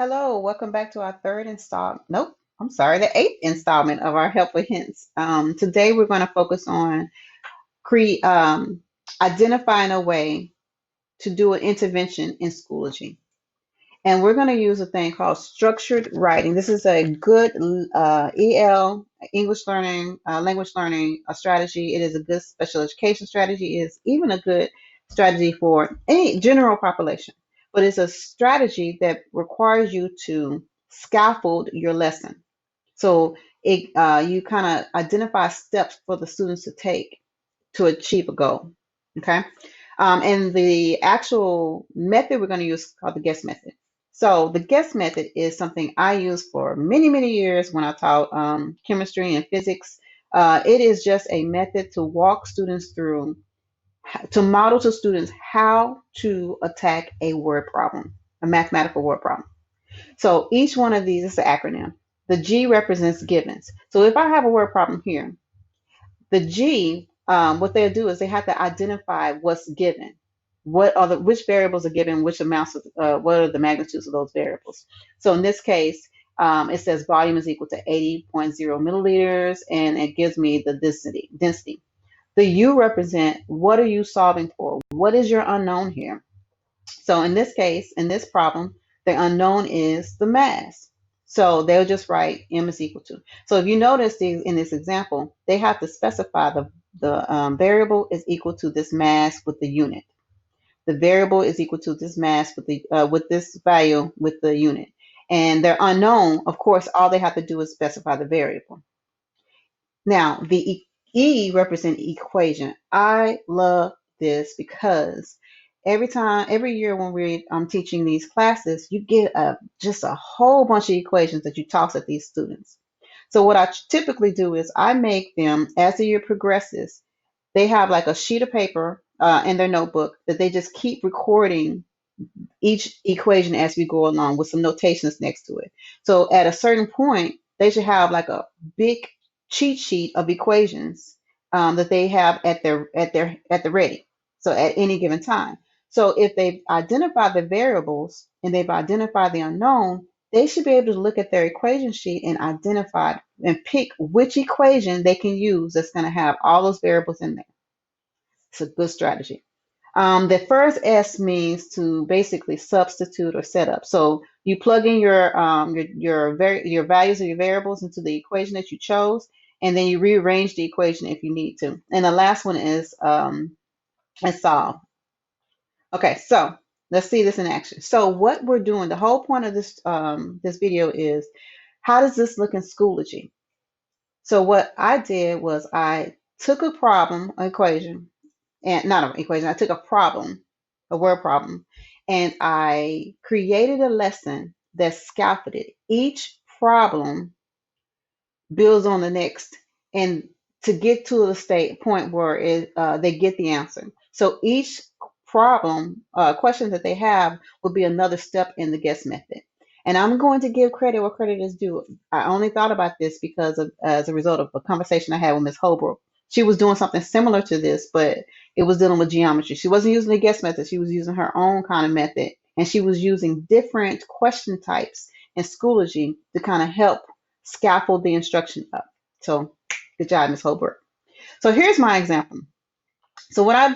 Hello, welcome back to our third installment. Nope, I'm sorry, the eighth installment of our Help with Hints. Today we're going to focus on identifying a way to do an intervention in Schoology. And we're going to use a thing called structured writing. This is a good EL, English learning, language learning strategy. It is a good special education strategy. It is even a good strategy for any general population. But it's a strategy that requires you to scaffold your lesson. So you kind of identify steps for the students to take to achieve a goal. Okay. And the actual method we're going to use is called the guess method. So the guess method is something I used for many, many years when I taught chemistry and physics. It is just a method to walk students through, to model to students how to attack a word problem, a mathematical word problem. So each one of these is an acronym. The G represents givens. So if I have a word problem here, the G, what they'll do is they have to identify what's given. Which variables are given, which amounts of what are the magnitudes of those variables. So in this case, it says volume is equal to 80.0 milliliters, and it gives me the density. The U represent what are you solving for? What is your unknown here? So in this case, in this problem, the unknown is the mass. So they'll just write m is equal to. So if you notice in this example, they have to specify the variable is equal to this mass with the unit. The variable is equal to this mass with this value with the unit. And their unknown, of course, all they have to do is specify the variable. Now, the E represent equation. I love this because every year when we're teaching these classes, you get just a whole bunch of equations that you toss at these students. So what I typically do is I make them, as the year progresses, they have like a sheet of paper in their notebook that they just keep recording each equation as we go along with some notations next to it. So at a certain point, they should have like a big cheat sheet of equations that they have at the ready. So at any given time. So if they've identified the variables and they've identified the unknown, they should be able to look at their equation sheet and identify and pick which equation they can use that's going to have all those variables in there. It's a good strategy. The first S means to basically substitute or set up. So you plug in your values of your variables into the equation that you chose, and then you rearrange the equation if you need to. And the last one is solve. Okay, so let's see this in action. So what we're doing, the whole point of this video is how does this look in Schoology? So what I did was I took a problem, an equation, and not an equation, I took a problem, a word problem, and I created a lesson that's scaffolded. Each problem builds on the next, and to get to the point where they get the answer. So each question that they have will be another step in the guess method. And I'm going to give credit where credit is due. I only thought about this because as a result of a conversation I had with Ms. Holbrook. She was doing something similar to this, but it was dealing with geometry. She wasn't using the guess method. She was using her own kind of method. And she was using different question types in Schoology to kind of help scaffold the instruction up. So good job, Ms. Holbrook. So here's my example. So what I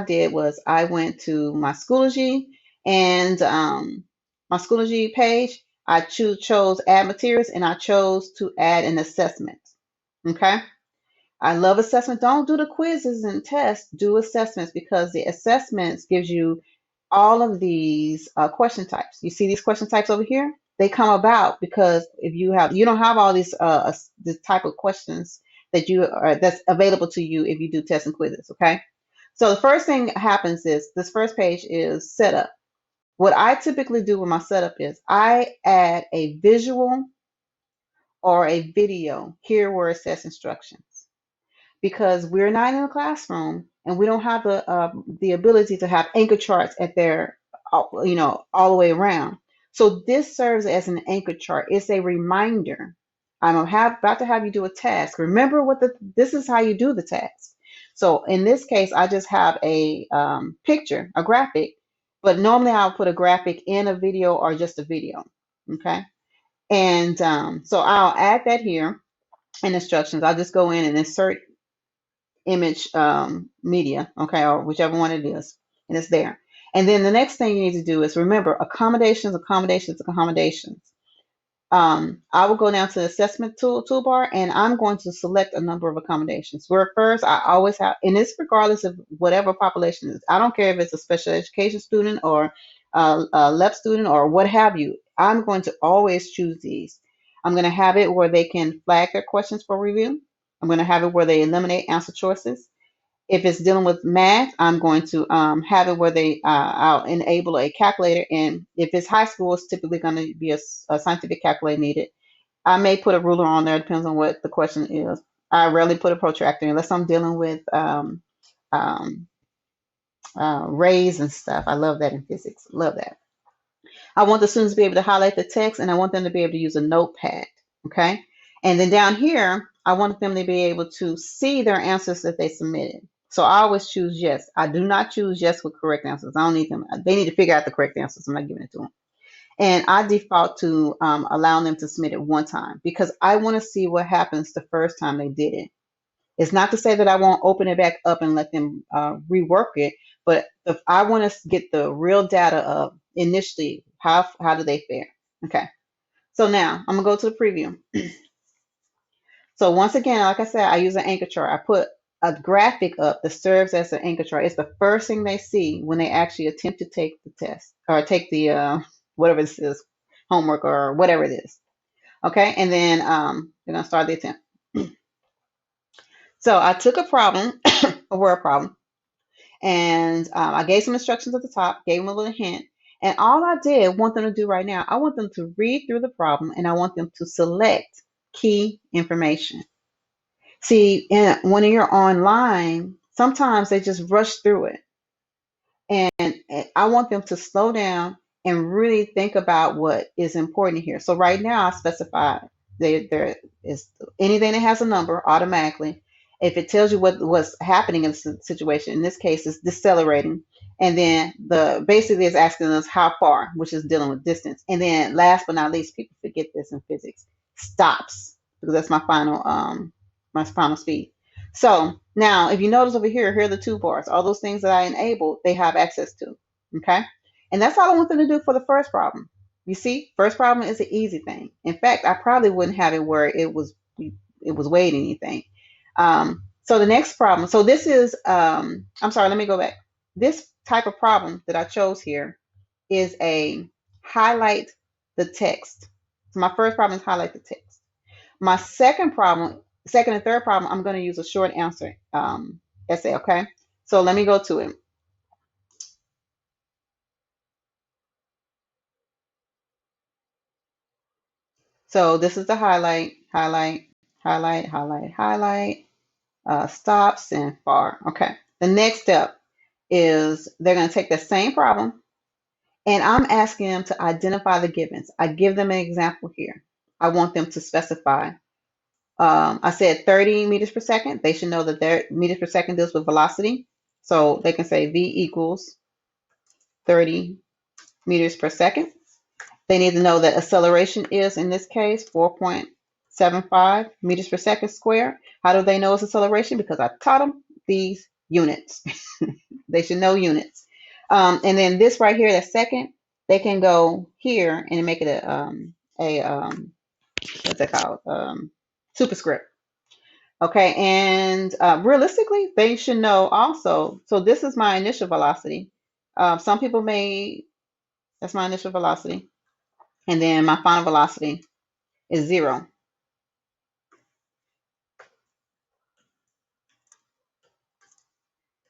did was I went to my Schoology and my Schoology page. I chose add materials and I chose to add an assessment. Okay. I love assessment. Don't do the quizzes and tests. Do assessments because the assessments gives you all of these question types. You see these question types over here? They come about because if you don't have all these this type of questions that's available to you if you do tests and quizzes. Okay. So the first thing that happens is this first page is setup. What I typically do with my setup is I add a visual or a video here where it says instructions because we're not in a classroom and we don't have the ability to have anchor charts at their all the way around. So this serves as an anchor chart. It's a reminder. I'm about to have you do a task. Remember this is how you do the task. So in this case, I just have a picture, a graphic, but normally I'll put a graphic in a video or just a video. Okay. And so I'll add that here in instructions. I'll just go in and insert image media, okay, or whichever one it is, and it's there. And then the next thing you need to do is remember accommodations, accommodations, accommodations. I will go down to the assessment toolbar, and I'm going to select a number of accommodations. Where first, I always have, and it's regardless of whatever population it is. I don't care if it's a special education student or a left student or what have you. I'm going to always choose these. I'm going to have it where they can flag their questions for review. I'm going to have it where they eliminate answer choices. If it's dealing with math, I'm going to have it where I'll enable a calculator. And if it's high school, it's typically going to be a scientific calculator needed. I may put a ruler on there, depends on what the question is. I rarely put a protractor unless I'm dealing with um, rays and stuff. I love that in physics. Love that. I want the students to be able to highlight the text, and I want them to be able to use a notepad. Okay. And then down here, I want them to be able to see their answers that they submitted. So I always choose yes. I do not choose yes with correct answers. I don't need them. They need to figure out the correct answers. I'm not giving it to them. And I default to allowing them to submit it one time because I want to see what happens the first time they did it. It's not to say that I won't open it back up and let them rework it, but I want to get the real data of initially how do they fare. Okay, so now I'm gonna go to the preview. So once again, like I said, I use an anchor chart. I put a graphic up that serves as an anchor chart. It's the first thing they see when they actually attempt to take the test or take the whatever this is, homework or whatever it is. Okay, and then they're gonna start the attempt. So I took a problem, a word problem, and I gave some instructions at the top, gave them a little hint. And all I did want them to do right now, I want them to read through the problem and I want them to select key information. See, when you're online, sometimes they just rush through it. And I want them to slow down and really think about what is important here. So right now I specified there is anything that has a number automatically. If it tells you what's happening in the situation, in this case it's decelerating. And then the basically is asking us how far, which is dealing with distance. And then last but not least, people forget this in physics, stops, because that's my final speed. So now, if you notice over here, here are the toolbars. All those things that I enabled, they have access to. Okay, and that's all I want them to do for the first problem. You see, first problem is an easy thing. In fact, I probably wouldn't have it where it was weighing anything. So the next problem. So this is. I'm sorry. Let me go back. This type of problem that I chose here is a highlight the text. So my first problem is highlight the text. My second and third problem, I'm going to use a short answer essay, okay? So let me go to it. So this is the highlight, stops and far. Okay. The next step is they're going to take the same problem and I'm asking them to identify the givens. I give them an example here. I want them to specify. I said 30 meters per second. They should know that their meters per second deals with velocity. So they can say V equals 30 meters per second. They need to know that acceleration is, in this case, 4.75 meters per second squared. How do they know it's acceleration? Because I taught them these units. They should know units. And then this right here, that second, they can go here and make it what's that called? Superscript. Okay, and realistically, they should know also. So this is my initial velocity. Some people that's my initial velocity. And then my final velocity is 0.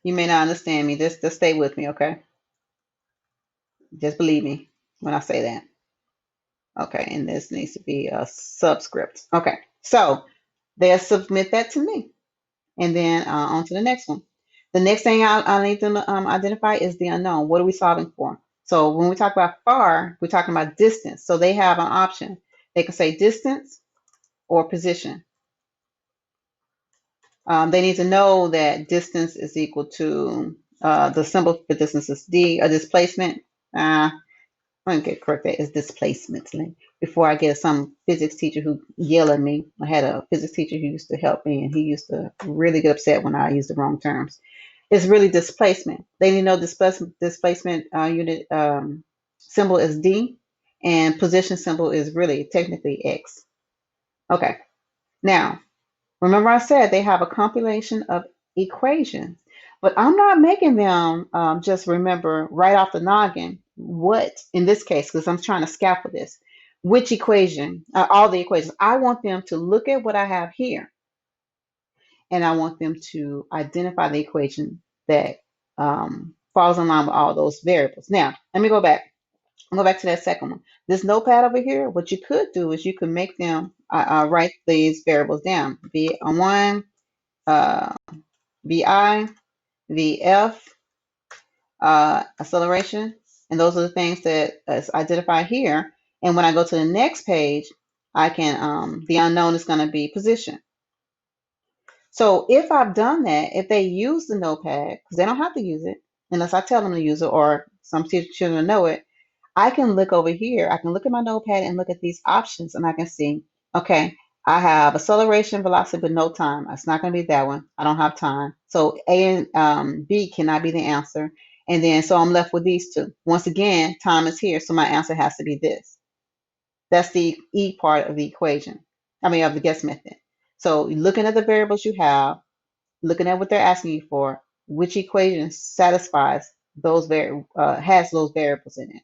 You may not understand me. Just stay with me, okay? Just believe me when I say that. Okay, and this needs to be a subscript. Okay, so they'll submit that to me. And then on to the next one. The next thing I need them to identify is the unknown. What are we solving for? So when we talk about far, we're talking about distance. So they have an option. They can say distance or position. They need to know that distance is equal to the symbol for distance is D, a displacement. Let me get correct. That is displacement. before I get some physics teacher who yell at me. I had a physics teacher who used to help me, and he used to really get upset when I used the wrong terms. It's really displacement. They need to know displacement unit symbol is D, and position symbol is really technically X. Okay. Now, remember I said they have a compilation of equations, but I'm not making them just remember right off the noggin what, in this case, because I'm trying to scaffold this, which equation, all the equations. I want them to look at what I have here, and I want them to identify the equation that falls in line with all those variables. Now, let me go back. I'll go back to that second one. This notepad over here, what you could do is you could make them write these variables down. V1, uh, VI, VF, acceleration, and those are the things that is identified here. And when I go to the next page, I can, the unknown is going to be position. So if I've done that, if they use the notepad, because they don't have to use it unless I tell them to use it or some children know it, I can look over here. I can look at my notepad and look at these options, and I can see, okay, I have acceleration, velocity, but no time. It's not going to be that one. I don't have time. So A and B cannot be the answer. And then, so I'm left with these two. Once again, time is here, so my answer has to be this. That's the E part of the equation. I mean, of the guess method. So looking at the variables you have, looking at what they're asking you for, which equation satisfies those has those variables in it.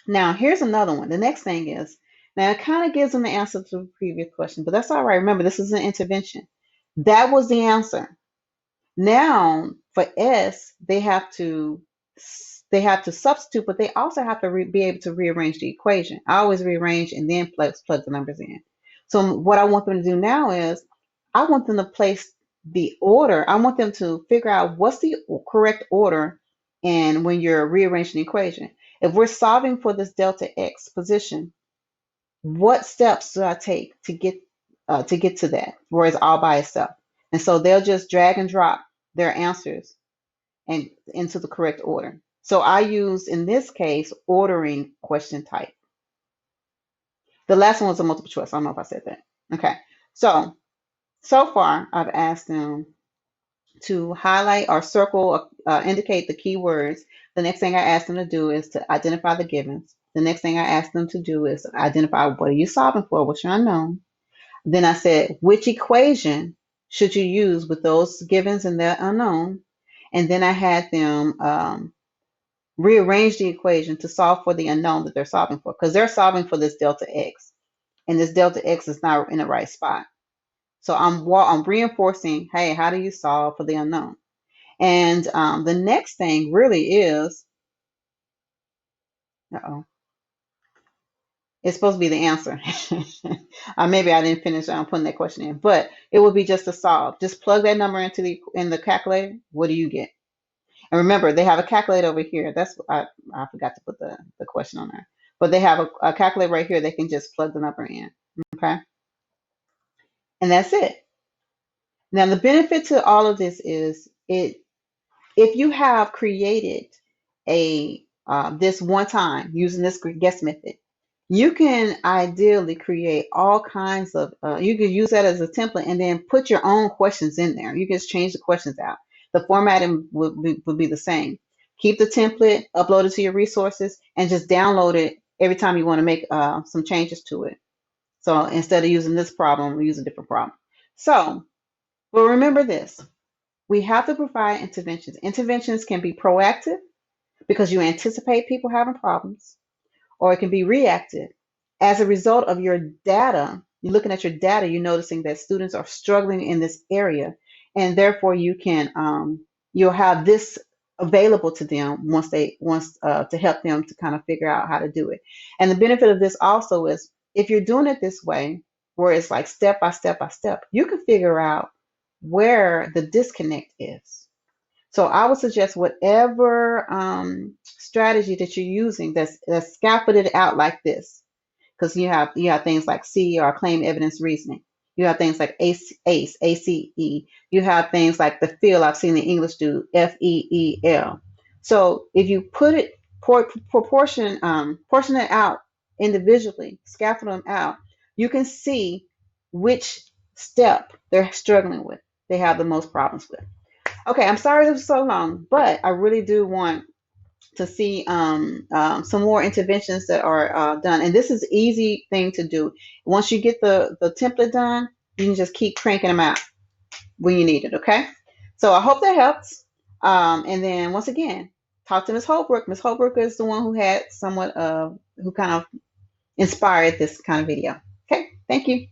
Now, here's another one. The next thing is, now it kind of gives them the answer to the previous question, but that's all right. Remember, this is an intervention. That was the answer. Now, for S, they have to substitute, but they also have to be able to rearrange the equation. I always rearrange and then plug the numbers in. So what I want them to do now is, I want them to place the order. I want them to figure out what's the correct order, and when you're rearranging the equation. If we're solving for this delta x position, what steps do I take to get to that, where it's all by itself? And so they'll just drag and drop their answers and into the correct order. So I use, in this case, ordering question type. The last one was a multiple choice. I don't know if I said that. Okay. So far, I've asked them to highlight or circle, indicate the keywords. The next thing I ask them to do is to identify the givens. The next thing I ask them to do is identify what are you solving for, what's your unknown. Then I said, which equation should you use with those givens and the unknown? And then I had them rearrange the equation to solve for the unknown that they're solving for, because they're solving for this delta x, and this delta x is not in the right spot. So I'm reinforcing, hey, how do you solve for the unknown? And the next thing really is, it's supposed to be the answer. Maybe I didn't finish putting that question in, but it would be just to solve. Just plug that number into in the calculator. What do you get? And remember, they have a calculator over here. That's I forgot to put the question on there, but they have a calculator right here. They can just plug the number in. Okay, and that's it. Now the benefit to all of this is if you have created a this one time using this guess method, you can ideally create all kinds of, you can use that as a template and then put your own questions in there. You can just change the questions out. The formatting would be the same. Keep the template, upload it to your resources, and just download it every time you want to make some changes to it. So instead of using this problem, we use a different problem. So, but remember this. We have to provide interventions. Interventions can be proactive because you anticipate people having problems, or it can be reactive. As a result of your data, you're looking at your data, you're noticing that students are struggling in this area, and therefore you'll have this available to them once to help them to kind of figure out how to do it. And the benefit of this also is, if you're doing it this way, where it's like step by step by step, you can figure out where the disconnect is. So I would suggest whatever strategy that you're using that's scaffolded out like this, because you have things like C, or claim evidence reasoning. You have things like ACE, ACE. You have things like the FEEL. I've seen the English do FEEL. So if you put it portion it out individually, scaffold them out, you can see which step they're struggling with, they have the most problems with. Okay, I'm sorry it was so long, but I really do want to see some more interventions that are done. And this is an easy thing to do. Once you get the template done, you can just keep cranking them out when you need it. Okay. So I hope that helps. And then once again, talk to Ms. Holbrook. Ms. Holbrook is the one who had somewhat who kind of inspired this kind of video. Okay. Thank you.